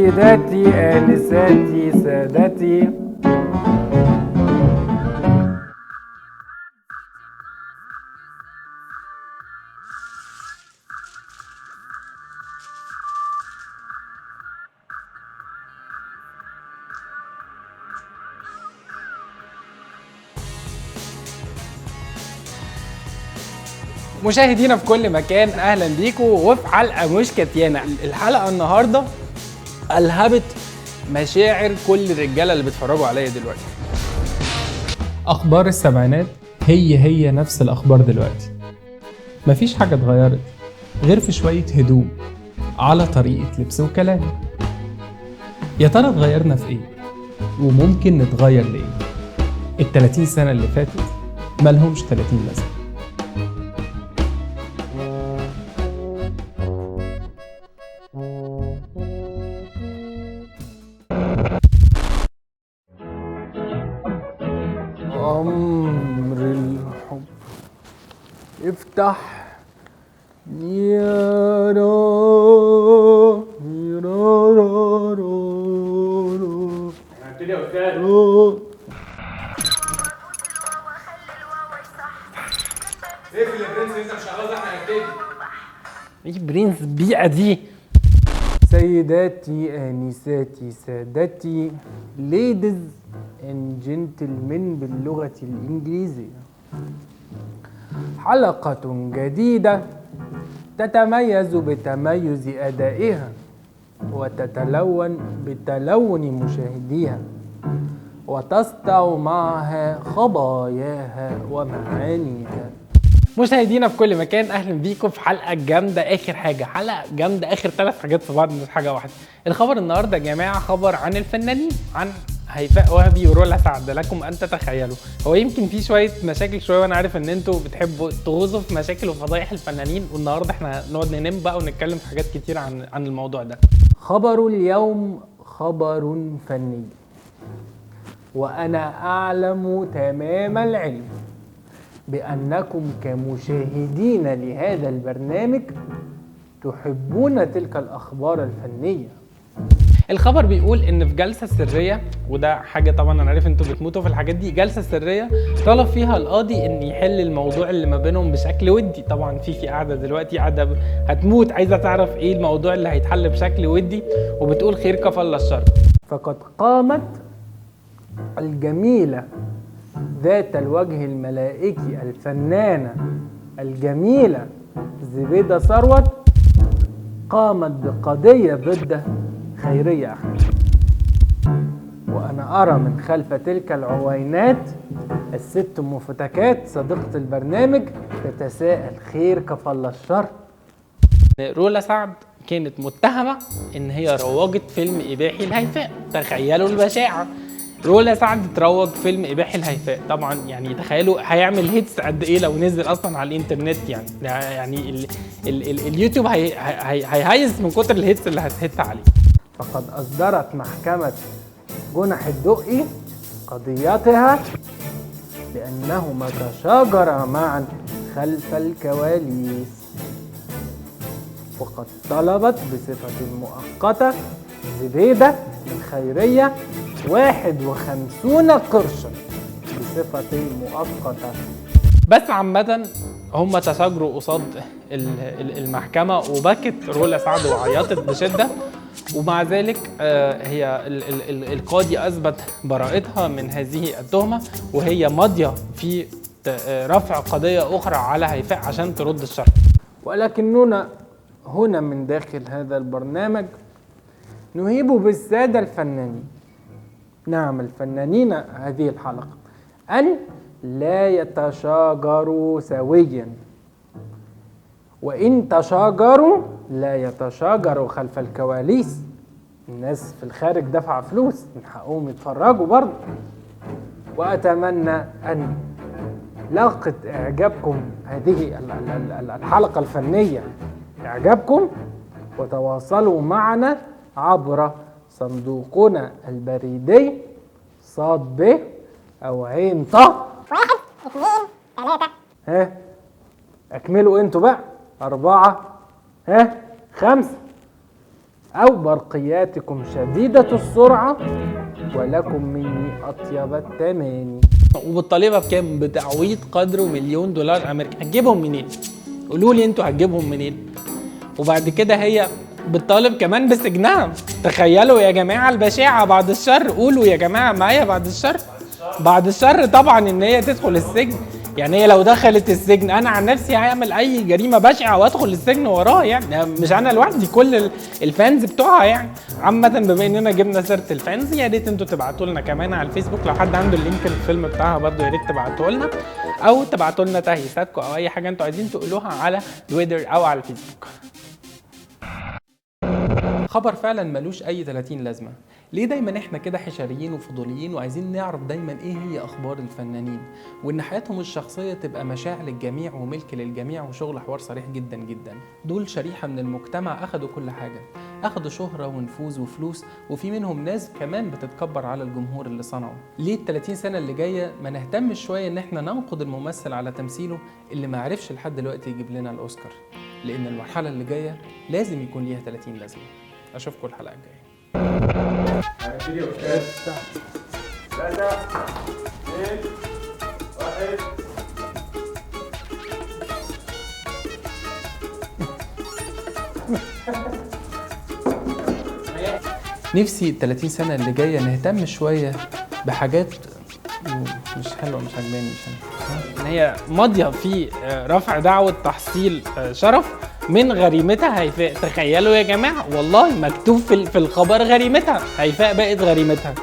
سيداتي آنساتي سادتي. مشاهدينا في كل مكان، اهلا بيكم وفي حلقه مش كتيانه. الحلقه النهارده الهبت مشاعر كل الرجاله اللي بيتفرجوا عليا دلوقتي. اخبار السبعينات هي نفس الاخبار دلوقتي، مفيش حاجه اتغيرت غير في شويه هدوم على طريقه لبس وكلام. يا ترى اتغيرنا في ايه وممكن نتغير ليه؟ ال30 سنه اللي فاتت مالهمش 30 لازمه. أمر الحب افتح يا را يا را را را. هبتدي يا استاذ. اقفل يا برنس، انت مش شغال. احنا هنبتدي. ايه برنس البيئة دي؟ سيداتي آنساتي سادتي، ladies and gentlemen باللغة الإنجليزية، حلقة جديدة تتميز بتميز أدائها وتتلون بتلون مشاهديها وتسطع معها خباياها ومعانيها. مشاهدينا في كل مكان، اهلا بيكم في حلقه جامده. اخر حلقه جامده، اخر 3 حاجات في بعض مش حاجه واحده. الخبر النهارده يا جماعه خبر عن الفنانين، عن هيفاء وهبي ورولا سعد. لكم ان تتخيلوا، هو يمكن في شويه مشاكل شويه، وانا عارف ان انتوا بتحبوا تغوصوا في مشاكل وفضايح الفنانين، والنهارده احنا نقعد ننام بقى ونتكلم في حاجات كتير عن الموضوع ده. خبر اليوم خبر فني، وانا اعلم تمام العلم بأنكم كمشاهدين لهذا البرنامج تحبون تلك الأخبار الفنية. الخبر بيقول إن في جلسة سرية، وده حاجة طبعا أنا عارف أنتوا بتموتوا في الحاجات دي، جلسة سرية طلب فيها القاضي إن يحل الموضوع اللي ما بينهم بشكل ودي. طبعا في قاعدة دلوقتي قاعدة هتموت عايزة تعرف إيه الموضوع اللي هيتحل بشكل ودي، وبتقول خير كفل الشر. فقد قامت الجميلة ذات الوجه الملائكي الفنانة الجميلة زبيدة ثروت، قامت بقضية ضد خيرية أحمد. وأنا أرى من خلف تلك العوينات الست مفتكات صديقة البرنامج تتساءل خير كفل الشر. رولا سعد كانت متهمة إن هي روجت فيلم إباحي لهيفاء. تخيلوا البشاعة، رولا سعد تروج فيلم إباحي الهيفاء. طبعا يعني تخيلوا هيعمل هيتس قد ايه لو نزل اصلا على الانترنت. يعني اليوتيوب هيهيس من كتر الهيتس اللي هتهت عليه. فقد اصدرت محكمة جنح الدقي قضيتها لانهما تشاجرا معا خلف الكواليس، وقد طلبت بصفة مؤقتة زبيدة من خيرية 51 قرشا بصفة مؤقتة. بس عامة هم تشاجروا قصاد المحكمة، وبكت رولا سعد وعيطت بشدة، ومع ذلك هي القاضي أثبت براءتها من هذه التهمة، وهي ماضية في رفع قضية أخرى على هيفاء عشان ترد الشرط. ولكننا هنا من داخل هذا البرنامج نهيب بالسادة الفنانين، نعم الفنانين هذه الحلقة، أن لا يتشاجروا سويا، وإن تشاجروا لا يتشاجروا خلف الكواليس. الناس في الخارج دفع فلوس من حقهم يتفرجوا برضه. وأتمنى أن لاقت إعجابكم هذه الحلقة الفنية، إعجابكم، وتواصلوا معنا عبر صندوقنا البريدي صاد ب أو عين ط 1 2 3. اكملوا انتوا بقى 4 5 أو برقياتكم شديدة السرعة ولكم مني أطيب التماني. وبالطالبة بكام؟ بتعويض قدره $1,000,000 أمريكي. هتجيبهم منين؟ قولوا لي انتوا هتجيبهم منين؟ وبعد كده هي بتطالب كمان بسجنها. تخيلوا يا جماعة البشاعة، بعد الشر، قولوا يا جماعة معايا، بعد الشر، بعد الشر طبعا ان هي تدخل السجن. يعني هي لو دخلت السجن، انا عن نفسي هعمل اي جريمه بشعه وادخل السجن وراه، يعني مش انا لوحدي، كل الفانز بتوعها يعني. عامه بما اننا جبنا سيره الفانز، يا ريت انتوا تبعتوا لنا كمان على الفيسبوك لو حد عنده اللينك الفيلم بتاعها برضه، يا ريت تبعتوه لنا، او تبعتوا لنا تهيئاتكم او اي حاجه انتوا عايزين تقولوها على تويتر او على الفيسبوك. خبر فعلا ملوش اي 30 لازمه. ليه دايما احنا كده حشريين وفضوليين وعايزين نعرف دايما ايه هي اخبار الفنانين، وان حياتهم الشخصيه تبقى مشاع للجميع وملك للجميع وشغل حوار صريح جدا جدا؟ دول شريحه من المجتمع اخدوا كل حاجه، اخدوا شهره ونفوذ وفلوس، وفي منهم ناس كمان بتتكبر على الجمهور اللي صنعه. ليه ال30 سنه اللي جايه ما نهتمش شويه ان احنا ننقد الممثل على تمثيله اللي ما عرفش لحد دلوقتي يجيب لنا الاوسكار؟ لان المرحله اللي جايه لازم يكون ليها 30 لازمه. اشوفكم الحلقه الجايه. فيديو كده 3 2 1. نفسي ال30 سنه اللي جايه نهتم شويه بحاجات مش حلوه، مش عجباني، مش ان هي ماضيه في رفع دعوه تحصيل شرف من غريمتها هيفاء. تخيلوا يا جماعه، والله مكتوب في الخبر غريمتها هيفاء بقت غريمتها.